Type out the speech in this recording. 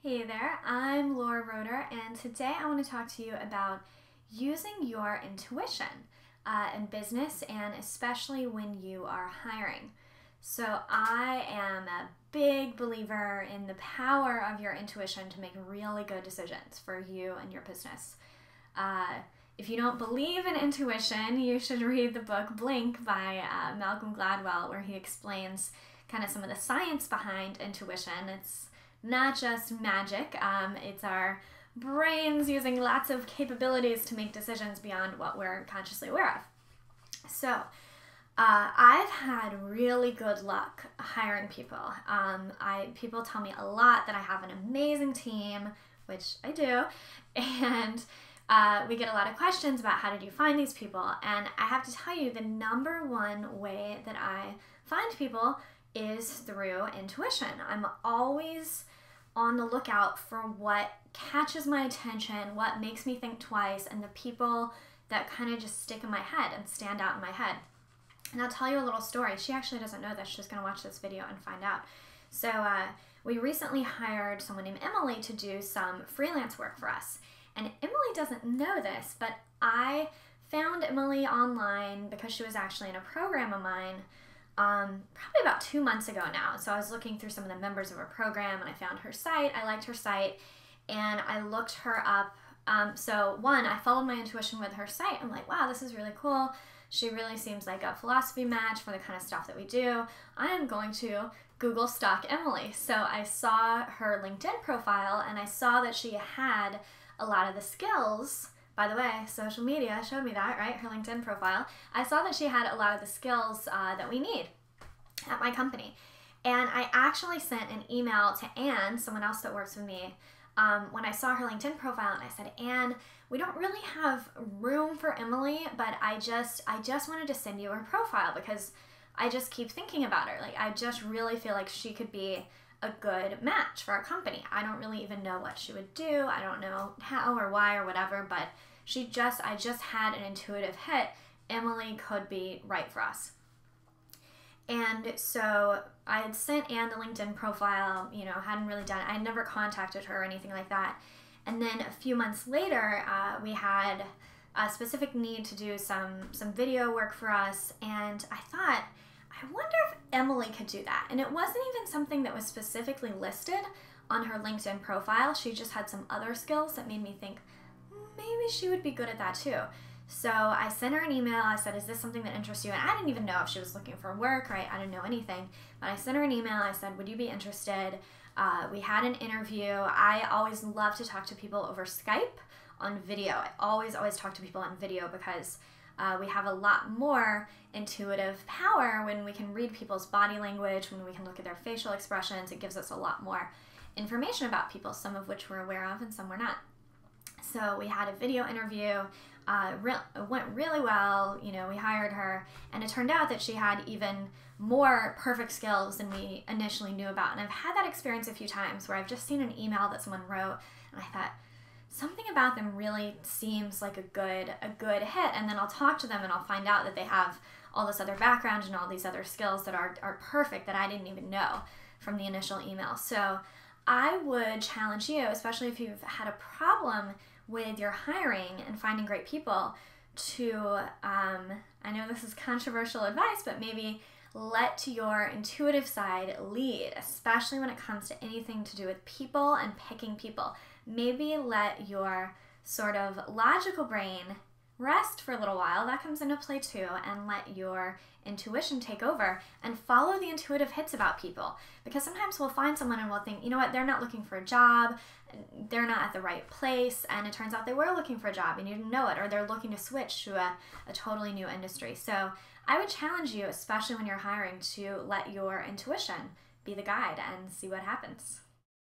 Hey there, I'm Laura Roeder, and today I want to talk to you about using your intuition in business, and especially when you are hiring. So I am a big believer in the power of your intuition to make really good decisions for you and your business. If you don't believe in intuition, you should read the book Blink by Malcolm Gladwell, where he explains kind of some of the science behind intuition. It's not just magic, it's our brains using lots of capabilities to make decisions beyond what we're consciously aware of. So, I've had really good luck hiring people. People tell me a lot that I have an amazing team, which I do, and we get a lot of questions about how did you find these people, and I have to tell you the number one way that I find people is through intuition. I'm always on the lookout for what catches my attention, what makes me think twice, and the people that kind of just stick in my head and stand out in my head. And I'll tell you a little story. She actually doesn't know this. She's going to watch this video and find out. So we recently hired someone named Emily to do some freelance work for us. And Emily doesn't know this, but I found Emily online because she was actually in a program of mine probably about 2 months ago now. So I was looking through some of the members of her program and I found her site. I liked her site and I looked her up. So one, I followed my intuition with her site. I'm like, wow, this is really cool. She really seems like a philosophy match for the kind of stuff that we do. I am going to Google stalk Emily. So I saw her LinkedIn profile and I saw that she had a lot of the skills. By the way, social media showed me that, right? Her LinkedIn profile. I saw that she had a lot of the skills that we need at my company. And I actually sent an email to Anne, someone else that works with me, when I saw her LinkedIn profile, and I said, Anne, we don't really have room for Emily, but I just wanted to send you her profile because I just keep thinking about her. Like, I just really feel like she could be a good match for our company. I don't really even know what she would do. I don't know how or why or whatever, but I just had an intuitive hit. Emily could be right for us. And so I had sent Anne the LinkedIn profile, hadn't really done it. I had never contacted her or anything like that. And then a few months later, we had a specific need to do some video work for us. And I thought, I wonder if Emily could do that. And it wasn't even something that was specifically listed on her LinkedIn profile. She just had some other skills that made me think maybe she would be good at that too. So I sent her an email. I said, is this something that interests you? And I didn't even know if she was looking for work, right? I didn't know anything. But I sent her an email. I said, would you be interested? We had an interview. I always love to talk to people over Skype on video. I always talk to people on video because we have a lot more intuitive power when we can read people's body language, when we can look at their facial expressions. It gives us a lot more information about people, some of which we're aware of and some we're not. So we had a video interview. It went really well. We hired her, and it turned out that she had even more perfect skills than we initially knew about. And I've had that experience a few times where I've just seen an email that someone wrote, and I thought, something about them really seems like a good hit, and then I'll talk to them and I'll find out that they have all this other background and all these other skills that are perfect that I didn't even know from the initial email. So I would challenge you, especially if you've had a problem with your hiring and finding great people, to, I know this is controversial advice, but maybe let your intuitive side lead, especially when it comes to anything to do with people and picking people. Maybe let your sort of logical brain rest for a little while. That comes into play too, and let your intuition take over and follow the intuitive hits about people. Because sometimes we'll find someone and we'll think, you know what, they're not looking for a job, they're not at the right place, and it turns out they were looking for a job and you didn't know it, or they're looking to switch to a totally new industry. So I would challenge you, especially when you're hiring, to let your intuition be the guide and see what happens.